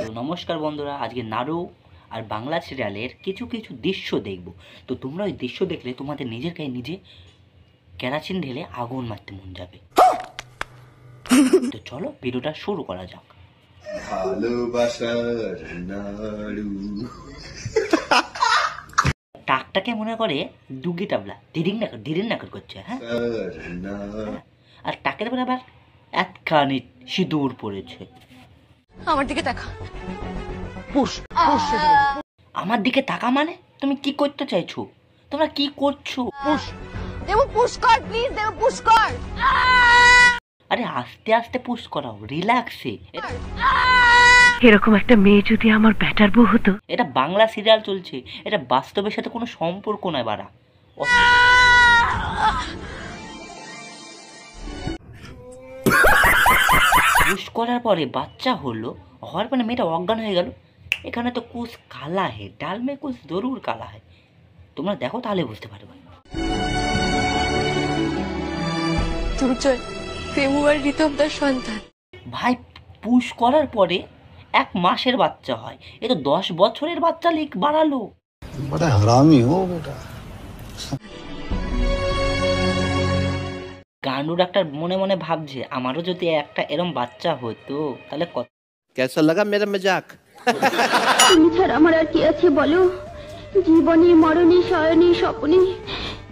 তো নমস্কার বন্ধুরা, আজকে নাড়ু আর বাংলা সিরিয়ালের কিছু কিছু দৃশ্য দেখব। তো তোমরা ওই দৃশ্য দেখলে তোমাদের নিজের গায়ে নিজে কেরাসিন ঢেলে আগুন মারতে মন যাবে। তো চলো ভিডিওটা শুরু করা যাক। ভালোবাসার নাড়ু টাকটাকে মনে করে ডুগি টাবলা ডিরিং নাকর করছে। হ্যাঁ, আর টাকের পরে আবার একখানি সিঁদুর পড়েছে। আমার দিকে তাকা। আমার দিকে তাকা মানে তুমি কি করতে চাইছো? তোমরা কি করছো? দেবো পুশ কর প্লিজ, দেবো পুশ কর। আরে আস্তে আস্তে পুশ করাও, রিল্যাক্সে। এরকম একটা মেয়ে যদি আমার ব্যাটার বউ হতো। এটা বাংলা সিরিয়াল চলছে, এটা বাস্তবের সাথে কোনো সম্পর্ক নয় বাড়া। পুশ করার পরে বাচ্চা হলো, হওয়ার পরে মেয়েটা অজ্ঞান হয়ে গেল। এখানে তো কুছ কালা হে, ডাল মে কুছ জরুর কালা হে। তোমরা দেখো তাহলে বুঝতে পারবে। দুর্জয় ফেমু আর রিতমদার সন্তান। ভাই পুশ করার পরে 1 মাসের বাচ্চা হয়, এ তো 10 বছরের বাচ্চা লিক বাড়ালো। বড় হারামি হো বেটা। গান্ডু ডাক্তার মনে মনে ভাবছে আমারও যদি একটা এরম বাচ্চা হতো তাহলে কত। কেসা লাগা মেরা মজাক? তুমি ছাড়া আমার আর কি আছে বলো? জীবনে মরণে শয়নে স্বপ্নে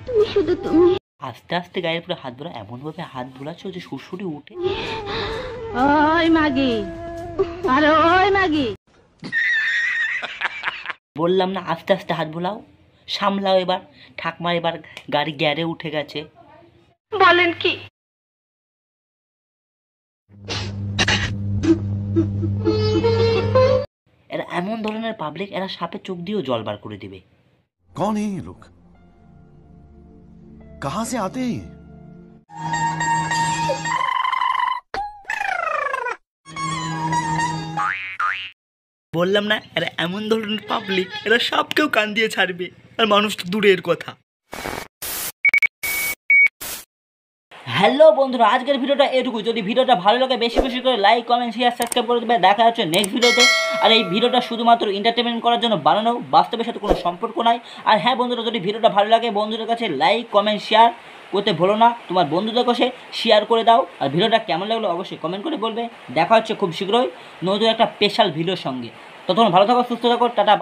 তুমি, শুধু তুমি। আস্তে আস্তে গায়ের পুরো হাত ধরা, এমন ভাবে হাত ধরাচ্ছ যে সুরসুরি উঠে। ওই মাগি, আরে ওই মাগি, বললাম না আস্তে আস্তে হাত ভোলাও, সামলাও। এবার ঠাকমা এবার গাড়ি গ্যারে উঠে গেছে। বলেন কি? এরা এমন ধরনের পাবলিক, এরা সাপের চোখ দিয়েও জল বার করে দিবে। कौन है ये लोग? कहां से आते हैं? বললাম না এরা এমন ধরনের পাবলিক, এরা সাপকেও কান দিয়ে ছাড়বে, আর মানুষ তো দূরের কথা। হ্যালো বন্ধুরা, আজকের ভিডিওটা এটুকু। যদি ভিডিওটা ভালো লাগে বেশি বেশি করে লাইক কমেন্ট শেয়ার সাবস্ক্রাইব করে দেবে। দেখা হচ্ছে নেক্সট ভিডিওতে। আর এই ভিডিওটা শুধুমাত্র এন্টারটেনমেন্ট করার জন্য বানানো, বাস্তবের সাথে কোনো সম্পর্ক নাই। আর হ্যাঁ বন্ধুরা, যদি ভিডিওটা ভালো লাগে বন্ধুদের কাছে লাইক কমেন্ট শেয়ার করতে ভুলো না। তোমার বন্ধুদের কাছে শেয়ার করে দাও। আর ভিডিওটা কেমন লাগলো অবশ্যই কমেন্ট করে বলবে। দেখা হচ্ছে খুব শীঘ্রই নতুন একটা স্পেশাল ভিডিওর সঙ্গে। ততক্ষণ ভালো থাকো, সুস্থ থাকো, টাটা।